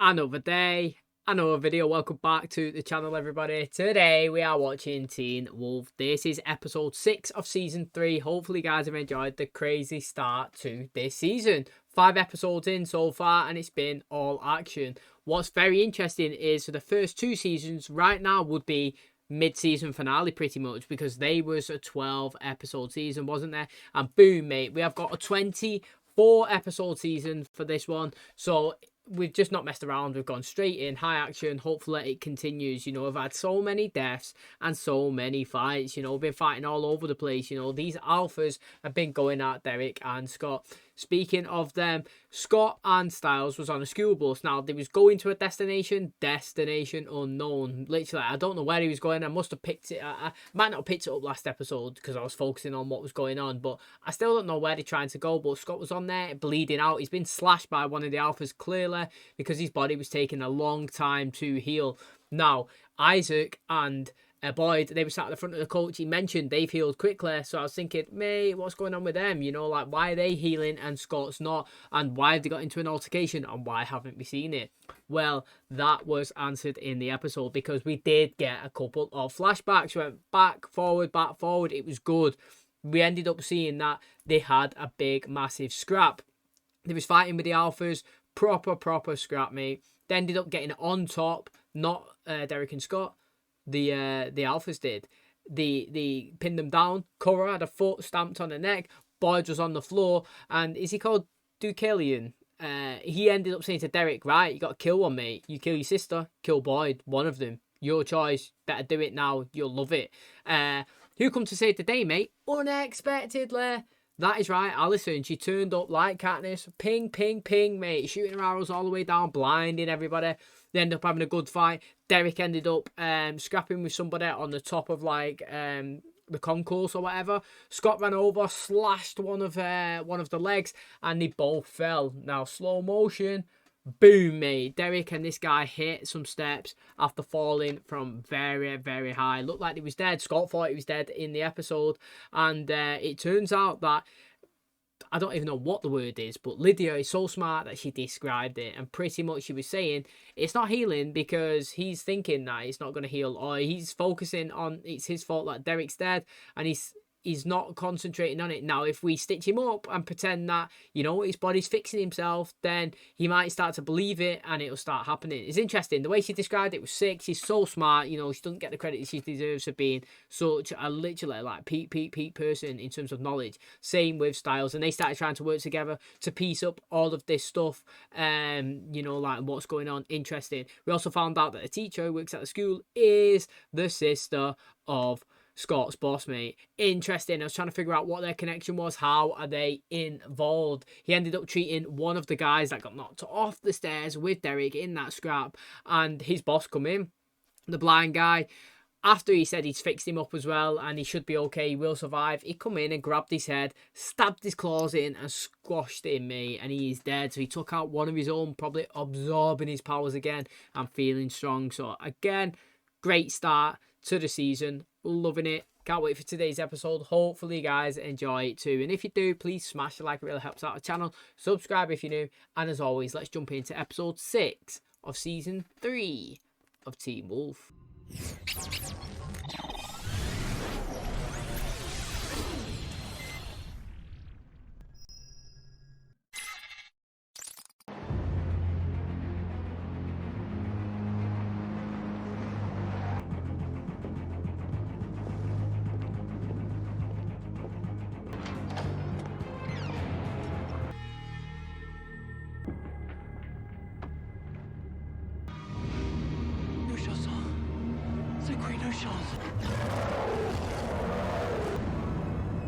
Another day, another video. Welcome back to the channel, everybody. Today we are watching Teen Wolf. This is episode 6 of season 3. Hopefully guys have enjoyed the crazy start to this season. 5 episodes in so far and it's been all action. What's very interesting is the first 2 seasons right now would be mid-season finale pretty much, because they was a 12 episode season, wasn't there? And boom, mate, we have got a 24 episode season for this one. So we've just not messed around. We've gone straight in, high action. Hopefully it continues. You know, we've had so many deaths and so many fights. You know, we've been fighting all over the place. You know, these alphas have been going at Derek and Scott. Speaking of them, Scott and Styles was on a school bus. Now, they was going to a destination unknown. Literally, I don't know where he was going. I must have picked it. I might not have picked it up last episode because I was focusing on what was going on. But I still don't know where they're trying to go. But Scott was on there bleeding out. He's been slashed by one of the alphas clearly because his body was taking a long time to heal. Now, Isaac and Boyd, they were sat at the front of the coach. He mentioned they've healed quickly, so I was thinking, mate, what's going on with them? You know, like, why are they healing and Scott's not? And why have they got into an altercation and why haven't we seen it? Well, that was answered in the episode because we did get a couple of flashbacks. We went back, forward. It was good. We ended up seeing that they had a big, massive scrap. They was fighting with the alphas, proper scrap, mate. They ended up getting on top, not Derek and Scott. The alphas did. They pinned them down. Cora had a foot stamped on her neck. Boyd was on the floor. And is he called Deucalion? He ended up saying to Derek, right, you got to kill one, mate. You kill your sister, kill Boyd, one of them. Your choice. Better do it now. You'll love it. Who come to save the day, mate? Unexpectedly. That is right, Alison. She turned up like Katniss. Ping, mate. Shooting her arrows all the way down, blinding everybody. They ended up having a good fight. Derek ended up scrapping with somebody on the top of like the concourse or whatever. Scott ran over, slashed one of the legs, and they both fell. Now slow motion, boom, mate. Derek and this guy hit some steps after falling from very high. Looked like he was dead. Scott thought he was dead in the episode, and it turns out that, I don't even know what the word is, but Lydia is so smart that she described it, and pretty much she was saying it's not healing because he's thinking that it's not going to heal, or he's focusing on it's his fault that Derek's dead, and he's not concentrating on it. Now, if we stitch him up and pretend that, you know, his body's fixing himself, then he might start to believe it and it'll start happening. It's interesting. The way she described it was sick. She's so smart. You know, she doesn't get the credit she deserves for being such a literally like peak person in terms of knowledge. Same with Styles. And they started trying to work together to piece up all of this stuff, you know, like what's going on. Interesting. We also found out that the teacher who works at the school is the sister of Scott's boss, mate. Interesting. I was trying to figure out what their connection was. How are they involved? He ended up treating one of the guys that got knocked off the stairs with Derek in that scrap, and his boss come in, the blind guy. After he said he's fixed him up as well and he should be okay, he will survive, he come in and grabbed his head, stabbed his claws in and squashed him, mate, and he is dead. So he took out one of his own, probably absorbing his powers again and feeling strong. So again, great start to the season. Loving it. Can't wait for today's episode. Hopefully you guys enjoy it too. And if you do, please smash the like. It really helps out the channel. Subscribe if you're new. And as always, let's jump into episode 6 of season 3 of Teen Wolf.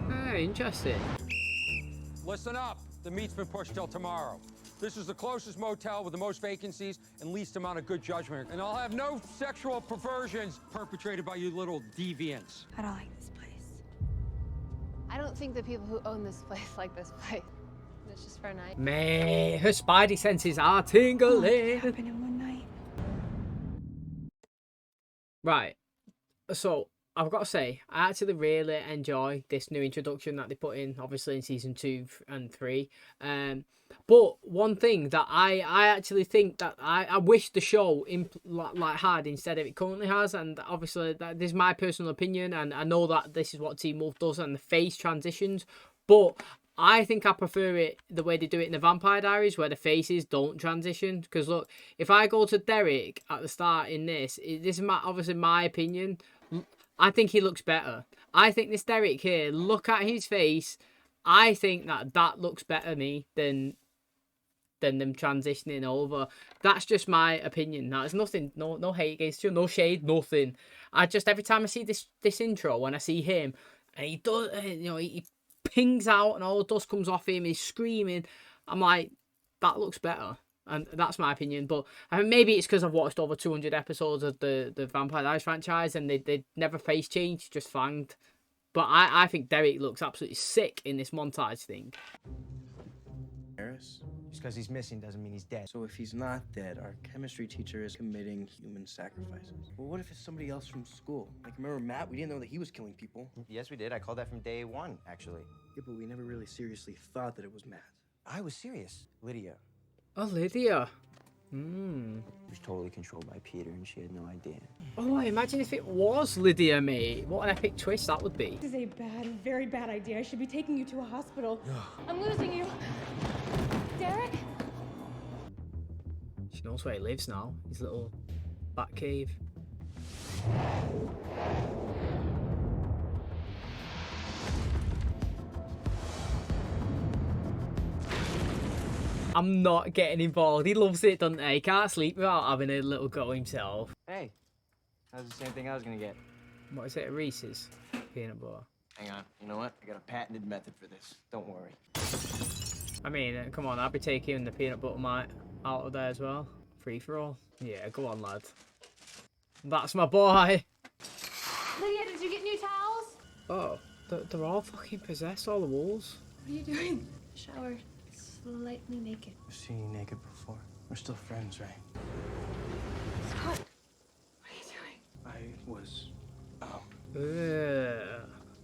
Very interesting. Listen up. The meet's been pushed till tomorrow. This is the closest motel with the most vacancies and least amount of good judgment. And I'll have no sexual perversions perpetrated by you little deviants. I don't like this place. I don't think the people who own this place like this place. It's just for a night. Man, her spidey senses are tingling. It happened in one night. Right. So I've got to say, I actually really enjoy this new introduction that they put in, obviously in season 2 and 3. But one thing that I actually think that I wish the show had instead of it currently has, and obviously this is my personal opinion, and I know that this is what Teen Wolf does, and the face transitions, but I think I prefer it the way they do it in the Vampire Diaries, where the faces don't transition. Because look, if I go to Derek at the start in this is obviously my opinion. I think he looks better. I think this Derek here, look at his face. I think that looks better to me than them transitioning over. That's just my opinion. There's nothing, no hate against you, no shade, nothing. I just, every time I see this intro, when I see him, and he does, he pings out and all the dust comes off him, he's screaming, I'm like, that looks better. And that's my opinion. But I mean, maybe it's because I've watched over 200 episodes of the Vampire Diaries franchise and they never face change, just fanged. But I think Derek looks absolutely sick in this montage thing. Harris? Just because he's missing doesn't mean he's dead. So if he's not dead, our chemistry teacher is committing human sacrifices. Well, what if it's somebody else from school? Like, remember Matt? We didn't know that he was killing people. Yes, we did. I called that from day one, actually. Yeah, but we never really seriously thought that it was Matt. I was serious. Lydia. Oh, Lydia. She was totally controlled by Peter, and she had no idea. Oh, imagine if it was Lydia, mate. What an epic twist that would be. This is a bad, very bad idea. I should be taking you to a hospital. I'm losing you. Derek? She knows where he lives now. His little bat cave. I'm not getting involved. He loves it, doesn't he? He can't sleep without having a little go himself. Hey, that's the same thing I was gonna get. What is it, a Reese's? Peanut butter. Hang on. You know what? I got a patented method for this. Don't worry. I mean, come on, I'll be taking the peanut butter mite out of there as well. Free for all. Yeah, go on, lad. That's my boy. Lydia, did you get new towels? Oh, they're all fucking possessed, all the walls. What are you doing? Shower. Slightly naked. I've seen you naked before. We're still friends, right? Scott, what are you doing? I was,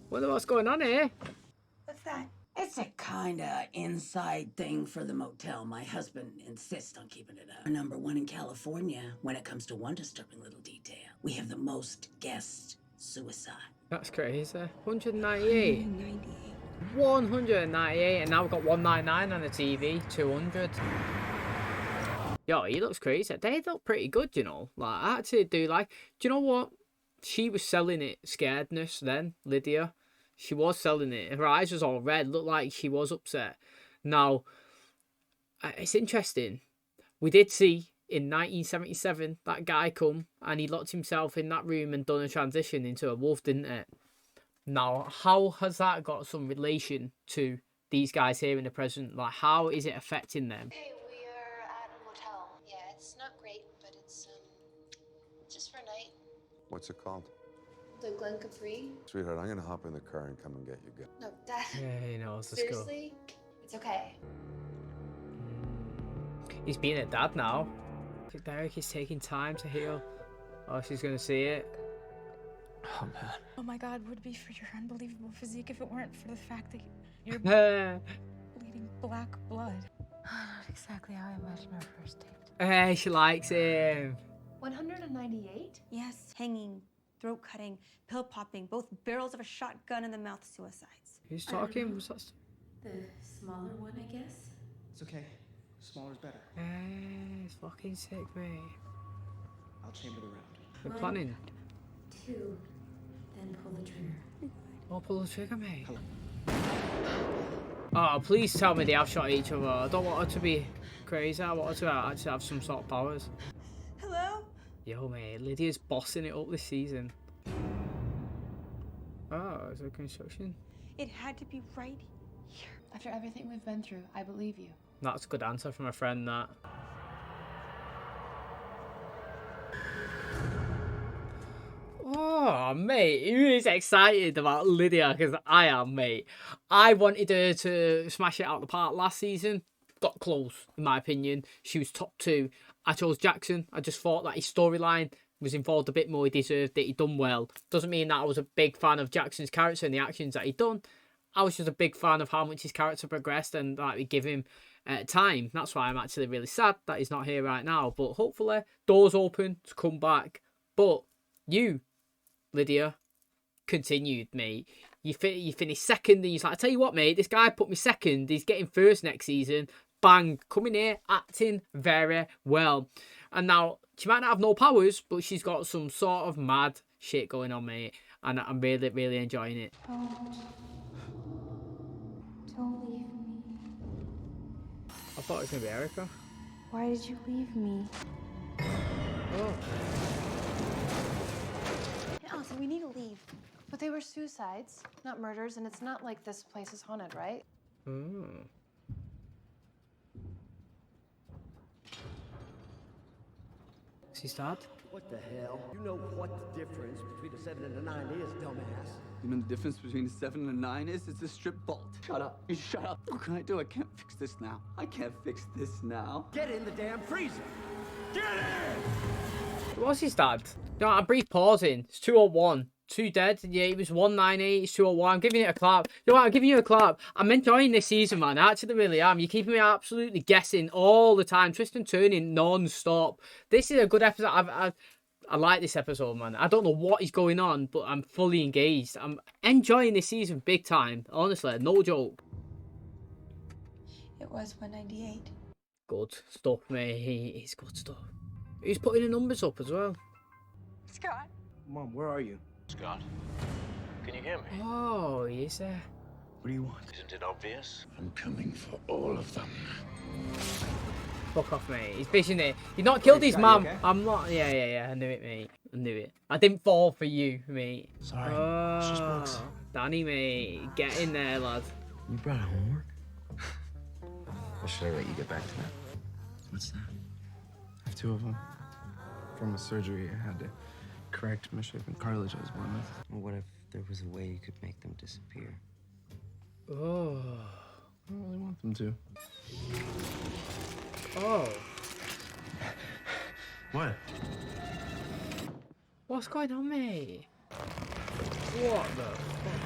Wonder what's going on here. What's that? It's a kinda inside thing for the motel. My husband insists on keeping it up. We're #1 in California when it comes to one disturbing little detail. We have the most guest suicide. That's crazy. 198. 198, and now we've got 199 on the TV. 200. Yo, he looks crazy. They look pretty good, you know. Like, I actually do like. Do you know what? She was selling it scaredness then, Lydia. She was selling it. Her eyes was all red. Looked like she was upset. Now, it's interesting. We did see in 1977 that guy come and he locked himself in that room and done a transition into a wolf, didn't it? Now, how has that got some relation to these guys here in the present? Like, how is it affecting them? Hey, we are at a motel. Yeah, it's not great, but it's just for a night. What's it called? The Glen Capri. Sweetheart, I'm gonna hop in the car and come and get you. No, Dad. Yeah, he knows the school. Seriously, it's okay. He's being a dad now. Derek is taking time to heal. Oh, she's gonna see it. Oh, man. Oh my God, would it be for your unbelievable physique if it weren't for the fact that you're bleeding black blood? Not exactly how I imagined our first date. Hey, she likes him. 198? Yes, hanging, throat cutting, pill popping, both barrels of a shotgun in the mouth suicides. Who's talking? What's that? The smaller one, I guess? It's okay. Smaller's better. Hey, it's fucking sick, mate. I'll chamber the round. We're planning. 2, then pull the trigger. Oh, pull the trigger, mate. Oh, please tell me they have shot each other. I don't want her to be crazy. I want her to actually have some sort of powers. Hello? Yo, mate, Lydia's bossing it up this season. Oh, is there construction? It had to be right here. After everything we've been through, I believe you. That's a good answer from a friend, that. Oh, mate, who is excited about Lydia? Because I am, mate. I wanted her to smash it out of the park last season. Got close, in my opinion. She was top 2. I chose Jackson. I just thought that his storyline was involved a bit more, he deserved it, he done well. Doesn't mean that I was a big fan of Jackson's character and the actions that he done. I was just a big fan of how much his character progressed and that we give him time. That's why I'm actually really sad that he's not here right now. But hopefully, doors open to come back. But you, Lydia, continued, mate. You finished second, and he's like, I tell you what, mate, this guy put me second. He's getting first next season. Bang, coming here, acting very well. And now, she might not have no powers, but she's got some sort of mad shit going on, mate. And I'm really, really enjoying it. Don't leave me. I thought it was going to be Erica. Why did you leave me? Oh. Allison, we need to leave. But they were suicides, not murders, and it's not like this place is haunted, right? Is he sad? What the hell? You know what the difference between a 7 and a 9 is, dumbass. You know the difference between a 7 and a 9 is? It's a strip vault. Shut up. You shut up. What can I do? I can't fix this now. I can't fix this now. Get in the damn freezer. Get in! What's his dad? No, a brief pause in. It's 201. 2 dead. Yeah, he was 198. It's 201. I'm giving it a clap. You know what? I'm giving you a clap. I'm enjoying this season, man. I actually really am. You're keeping me absolutely guessing all the time. Twist and turning non-stop. This is a good episode. I like this episode, man. I don't know what is going on, but I'm fully engaged. I'm enjoying this season big time. Honestly, no joke. It was 198. Good stuff, mate. It's good stuff. He's putting the numbers up as well. Scott. Mom, where are you? Scott, can you hear me? Oh, he is there. What do you want? Isn't it obvious? I'm coming for all of them. Fuck off, mate. He's fishing it. You've not killed his mum. Okay? I'm not. Yeah. I knew it, mate. I knew it. I didn't fall for you, mate. Sorry. Oh, It's just books. Danny, mate. Get in there, lad. You brought homework? Or should I let you get back to that? What's that? I have 2 of them. From a surgery I had to correct misshapen cartilage I was born with. Well, what if there was a way you could make them disappear? Oh. I don't really want them to. Oh. What? What's going on, mate? What the fuck?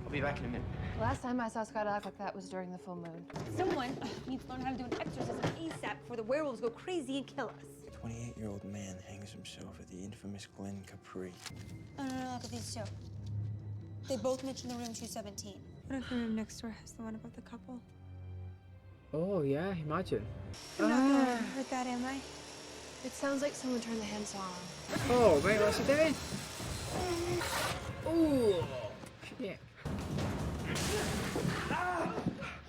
I'll be back in a minute. Last time I saw Scott act like that was during the full moon. Someone needs to learn how to do an exorcism ASAP before the werewolves go crazy and kill us. A 28-year-old man hangs himself at the infamous Glen Capri. No, look at these 2. They both mentioned the room 217. What if the room next door has the one about the couple? Oh, yeah, imagine. I'm not gonna hurt that, am I? It sounds like someone turned the handsaw on. Oh, mate, what's he doing? Oh, shit.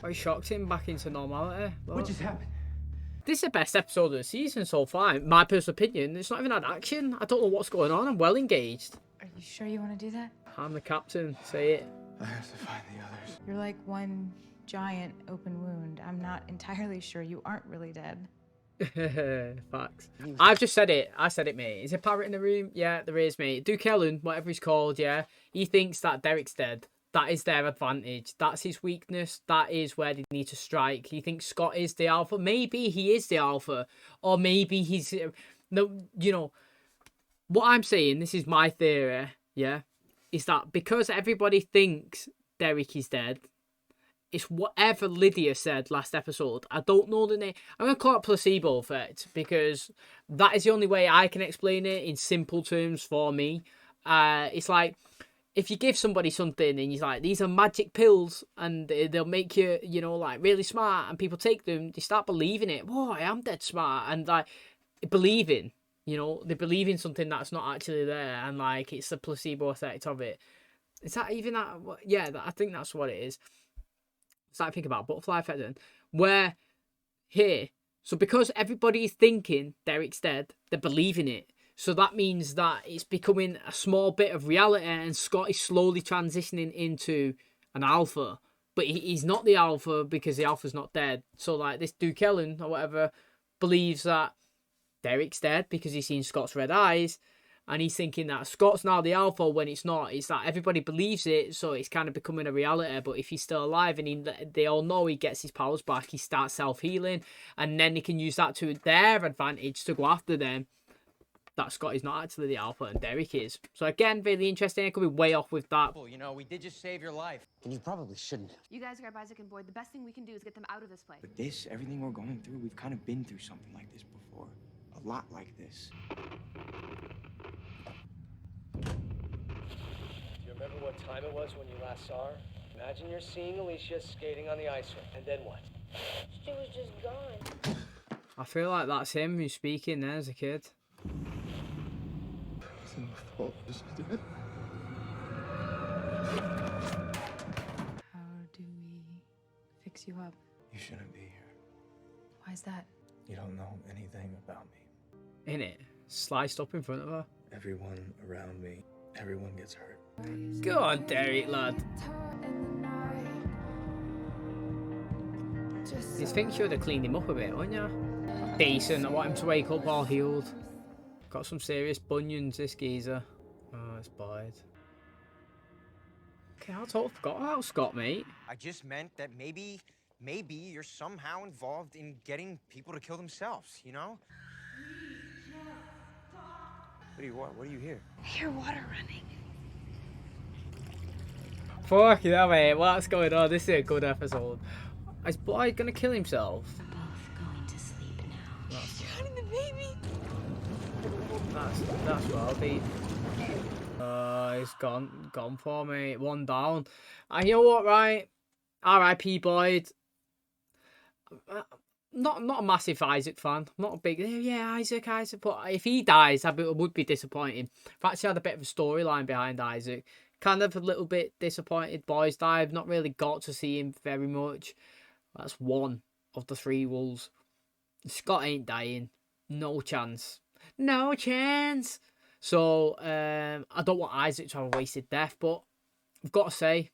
I shocked him back into normality. What just happened? This is the best episode of the season so far. In my personal opinion, it's not even had action. I don't know what's going on. I'm well engaged. Are you sure you want to do that? I'm the captain. Say it. I have to find the others. You're like one giant open wound. I'm not entirely sure you aren't really dead. Facts. I've just said it. I said it, mate. Is a parrot in the room? Yeah, there is, mate. Duke Ellen, whatever he's called, yeah. He thinks that Derek's dead. That is their advantage. That's his weakness. That is where they need to strike. He thinks Scott is the alpha. Maybe he is the alpha. Or maybe he's... No, you know... What I'm saying, this is my theory, yeah, is that because everybody thinks Derek is dead, it's whatever Lydia said last episode. I don't know the name. I'm going to call it placebo effect because that is the only way I can explain it in simple terms for me. It's like... If you give somebody something and you're like, these are magic pills and they'll make you, you know, like really smart and people take them, they start believing it. Whoa, I am dead smart. And like believing, you know, they believe in something that's not actually there and like it's the placebo effect of it. Is that even that? Yeah, I think that's what it is. Start to think about butterfly effect then. Where here, so because everybody is thinking Derek's dead, they're believing it. So that means that it's becoming a small bit of reality and Scott is slowly transitioning into an alpha. But he's not the alpha because the alpha's not dead. So like this Duke Ellen or whatever believes that Derek's dead because he's seen Scott's red eyes. And he's thinking that Scott's now the alpha when it's not. It's that everybody believes it, so it's kind of becoming a reality. But if he's still alive and they all know he gets his powers back, he starts self-healing. And then he can use that to their advantage to go after them. that Scott is not actually the alpha and Derek is. So again, really interesting. I could be way off with that. You know, we did just save your life. And you probably shouldn't have. You guys grab Isaac and Boyd. The best thing we can do is get them out of this place. But this, everything we're going through, we've kind of been through something like this before. A lot like this. Do you remember what time it was when you last saw her? Imagine you're seeing Alicia skating on the ice rink, and then what? She was just gone. I feel like that's him who's speaking there as a kid. It's my fault. She's dead. How do we fix you up? You shouldn't be here. Why is that? You don't know anything about me. Innit? Sliced up in front of her. Everyone around me, everyone gets hurt. Go on, Derek, lad. You think you would have cleaned him up a bit, wouldn't you? Decent. I want him to wake up all healed. Got some serious bunions, this geezer. Oh, it's Boyd. Okay, I totally forgot about Scott, mate. I just meant that maybe you're somehow involved in getting people to kill themselves, you know? What do you want? What do you hear? I hear water running. Fuck yeah, mate. What's going on? This is a good episode. Is Boyd gonna kill himself? Both going to sleep now. Drowning the baby. That's well beat. He's gone for me. One down. And you know what, right? R.I.P. Boyd. Not a massive Isaac fan. Not a big, yeah, Isaac. But if he dies, I would be disappointed. I've actually had a bit of a storyline behind Isaac. Kind of a little bit disappointed Boyd's died. I've not really got to see him very much. That's one of the 3 wolves. Scott ain't dying. No chance. No chance. So, I don't want Isaac to have a wasted death, but I've got to say,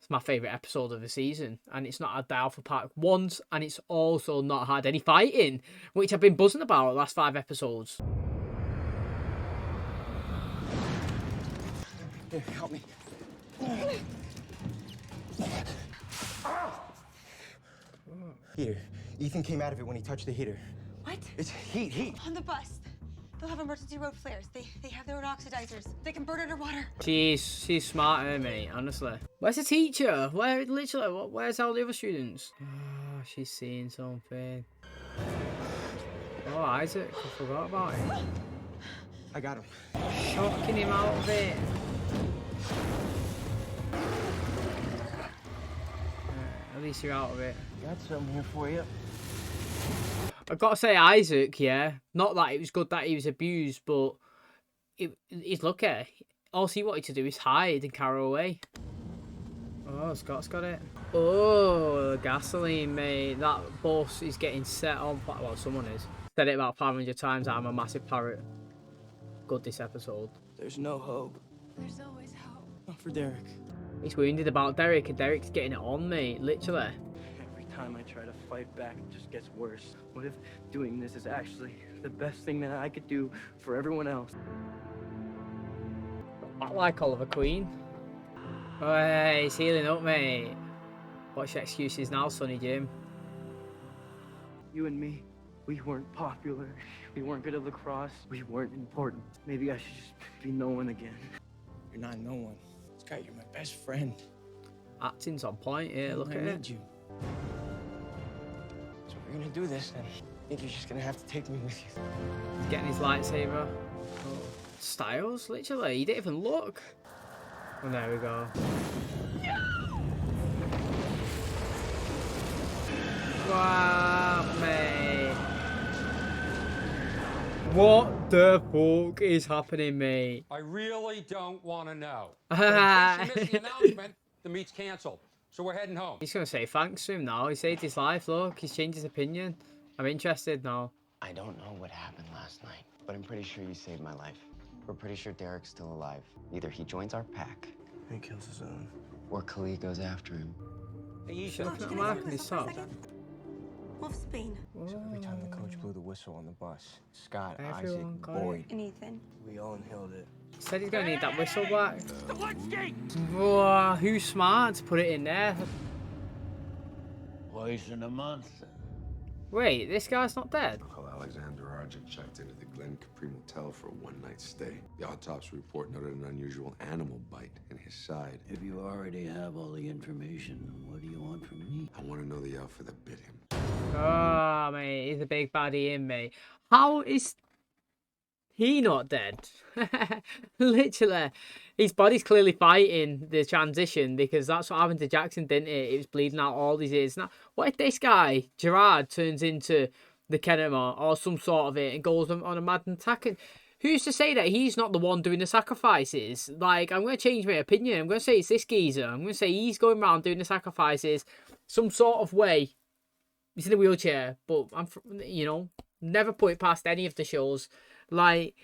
it's my favourite episode of the season. And it's not had the Alpha Pack once, and it's also not had any fighting, which I've been buzzing about the last 5 episodes. Here, help me. Here, Ethan came out of it when he touched the heater. What? It's heat. On the bus. They'll have emergency road flares. They have their own oxidizers. They can burn underwater. She's smarter, mate, honestly. Where's the teacher? Where's all the other students? Oh, she's seeing something. Oh, Isaac, I forgot about him. I got him. Shocking him out of it. At least you're out of it. Got something here for you. I've got to say, Isaac, yeah. Not that it was good that he was abused, but he's lucky. All he wanted to do is hide and carry away. Oh, Scott's got it. Oh, gasoline, mate. That bus is getting set on. Well, someone is. Said it about 500 times. I'm a massive parrot. Good this episode. There's no hope. There's always hope. Not for Derek. He's wounded about Derek, and Derek's getting it on, mate. Literally. Every time I try to fight back, it just gets worse. What if doing this is actually the best thing that I could do for everyone else? I like Oliver Queen. Oh, hey, he's healing up, mate. What's your excuses now, Sonny Jim? You and me, we weren't popular. We weren't good at lacrosse. We weren't important. Maybe I should just be no one again. You're not no one. Scott, you're my best friend. Acting's on point here, look I at need it. you. So we're gonna do this, then. I think you're just gonna have to take me with you. He's getting his lightsaber. Oh. Styles, literally. He didn't even look. Oh, there we go. Wow, mate. What the fuck is happening, mate? I really don't want to know. But in case you missed the announcement, the meet's canceled. So we're heading home. He's going to say thanks to him now. He saved his life, look. He's changed his opinion. I'm interested now. I don't know what happened last night, but I'm pretty sure you saved my life. We're pretty sure Derek's still alive. Either he joins our pack, he kills his own, or Khalid goes after him. Wolfsbane. So every time the coach blew the whistle on the bus, Scott, Everyone Isaac, got Boyd, And Ethan. we all inhaled it. Said he's going to need that whistle back. Whoa, who's smart to put it in there? Poison a monster. Wait, this guy's not dead? Uncle Alexander Argent checked into the Glen Capri Motel for a one-night stay. The autopsy report noted an unusual animal bite in his side. If you already have all the information, what do you want from me? I want to know the outfit that bit him. Oh, mate, he's a big baddie in me. How is he not dead? Literally, his body's clearly fighting the transition, because that's what happened to Jackson, didn't it? He was bleeding out all these years. Now, what if this guy, Gerard, turns into the Kenema or some sort of it and goes on a mad attack? And who's to say that he's not the one doing the sacrifices? Like, I'm going to change my opinion. I'm going to say it's this geezer. I'm going to say he's going around doing the sacrifices some sort of way. He's in a wheelchair, but never put it past any of the shows. Like,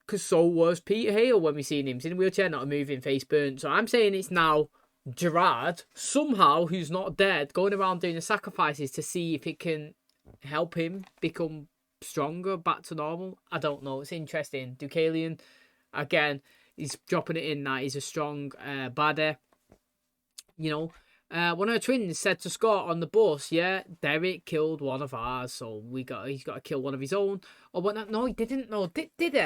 because so was Peter Hale when we seen him. He's in a wheelchair, not a moving, face burnt. So I'm saying it's now Gerard, somehow, who's not dead, going around doing the sacrifices to see if it can help him become stronger, back to normal. I don't know. It's interesting. Deucalion, again, he's dropping it in that he's a strong baddie. One of the twins said to Scott on the bus, yeah, Derek killed one of ours, so he's got to kill one of his own. Or whatnot. No, he didn't. No, did he?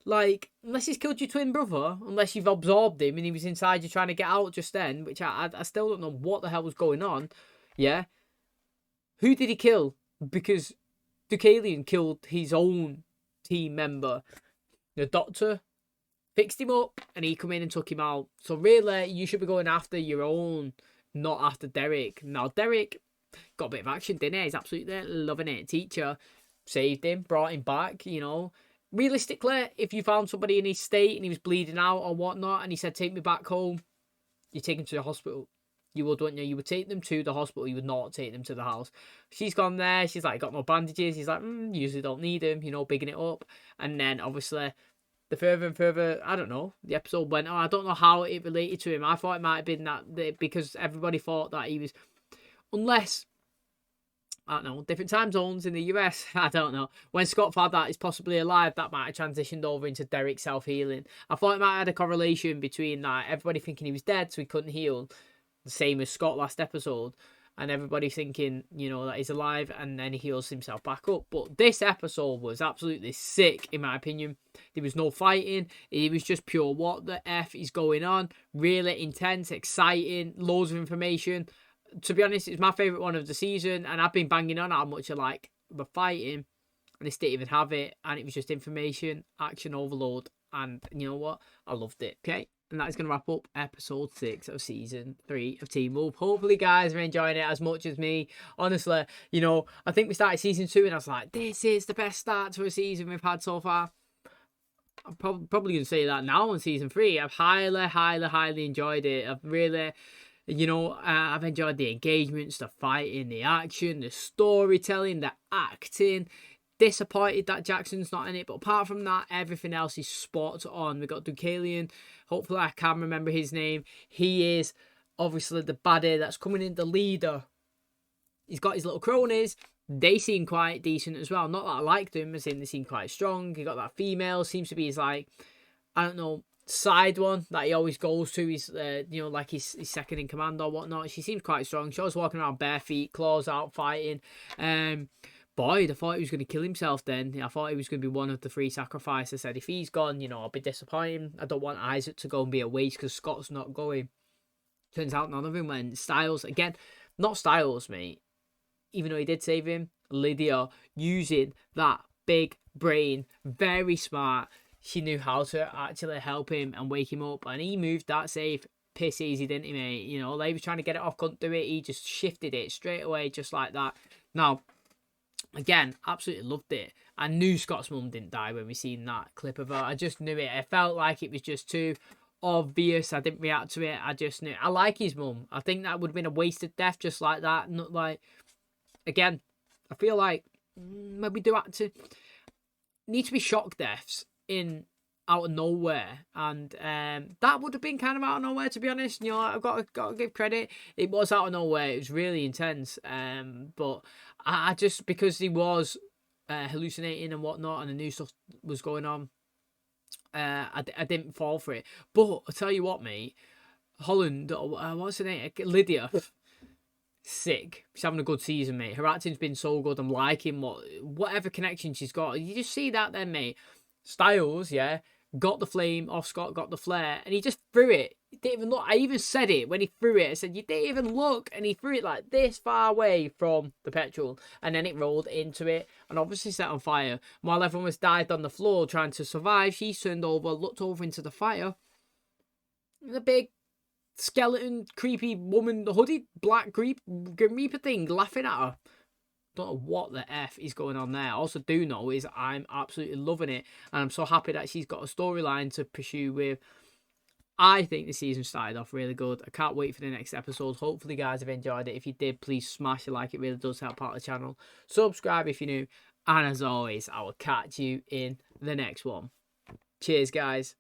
Like, unless he's killed your twin brother, unless you've absorbed him and he was inside you trying to get out just then, which I still don't know what the hell was going on. Yeah. Who did he kill? Because Deucalion killed his own team member. The doctor fixed him up and he come in and took him out. So really, you should be going after your own, not after Derek. Now, Derek got a bit of action, didn't he? He's absolutely loving it. Teacher saved him, brought him back, Realistically, if you found somebody in his state and he was bleeding out or whatnot and he said, take me back home, you take him to the hospital. You would, wouldn't you? You would take them to the hospital. You would not take them to the house. She's gone there. She's like, got no bandages. He's like, usually don't need them, bigging it up. And then, obviously, the further and further, I don't know, the episode went on. I don't know how it related to him. I thought it might have been that because everybody thought that he was, unless, I don't know, different time zones in the US, I don't know. When Scott found that he's possibly alive, that might have transitioned over into Derek self-healing. I thought it might have had a correlation between that, everybody thinking he was dead so he couldn't heal, the same as Scott last episode, and everybody thinking, that he's alive, and then he heals himself back up. But this episode was absolutely sick, in my opinion. There was no fighting. It was just pure what the F is going on. Really intense, exciting, loads of information. To be honest, it's my favourite one of the season, and I've been banging on how much I like the fighting, and they didn't even have it, and it was just information, action overload, and you know what? I loved it. Okay, and that is going to wrap up episode 6 of season 3 of Teen Wolf. Hopefully, guys are enjoying it as much as me. Honestly, I think we started season 2, and I was like, this is the best start to a season we've had so far. I'm probably going to say that now on season 3. I've highly enjoyed it. I've really... I've enjoyed the engagements, the fighting, the action, the storytelling, the acting. Disappointed that Jackson's not in it, but apart from that, everything else is spot on. We got Deucalion. Hopefully, I can remember his name. He is obviously the baddie that's coming in, the leader. He's got his little cronies. They seem quite decent as well. Not that I liked them, as in they seem quite strong. He got that female, seems to be his I don't know, side one that he always goes to. He's like his second in command or whatnot. She seems quite strong. She was walking around bare feet, claws out, fighting. Boyd, I thought he was going to kill himself then. I thought he was going to be one of the 3 sacrifices. I said, if he's gone, I'll be disappointed. I don't want Isaac to go and be a waste because Scott's not going. Turns out none of them went. Styles, again, not Styles, mate. Even though he did save him, Lydia using that big brain, very smart. She knew how to actually help him and wake him up. And he moved that safe piss easy, didn't he, mate? They was trying to get it off, couldn't do it. He just shifted it straight away, just like that. Now, again, absolutely loved it. I knew Scott's mum didn't die when we seen that clip of her. I just knew it. I felt like it was just too obvious. I didn't react to it. I just knew. I like his mum. I think that would have been a wasted death just like that. Not like, again, I feel like maybe do have to need to be shock deaths in out of nowhere, and that would have been kind of out of nowhere, to be honest. I've got to give credit. It was out of nowhere. It was really intense, but I just, because he was hallucinating and whatnot, and the new stuff was going on, I didn't fall for it. But I tell you what, mate, Holland, what's her name, Lydia, sick. She's having a good season, mate. Her acting's been so good. I'm liking whatever connection she's got. You just see that then, mate. Styles, yeah, got the flame off Scott, got the flare, and he just threw it. He didn't even look. I even said it when he threw it. I said, you didn't even look, and he threw it like this far away from the petrol, and then it rolled into it, and obviously set on fire. While everyone was dived on the floor trying to survive, she turned over, looked over into the fire, and a big skeleton, creepy woman, hooded, black Grim Reaper thing laughing at her. Don't know what the F is going on there. Also do know is I'm absolutely loving it, and I'm so happy that she's got a storyline to pursue with. I think the season started off really good. I can't wait for the next episode. Hopefully you guys have enjoyed it. If you did, please smash a like. It really does help out the channel. Subscribe if you're new, and as always, I will catch you in the next one. Cheers, guys.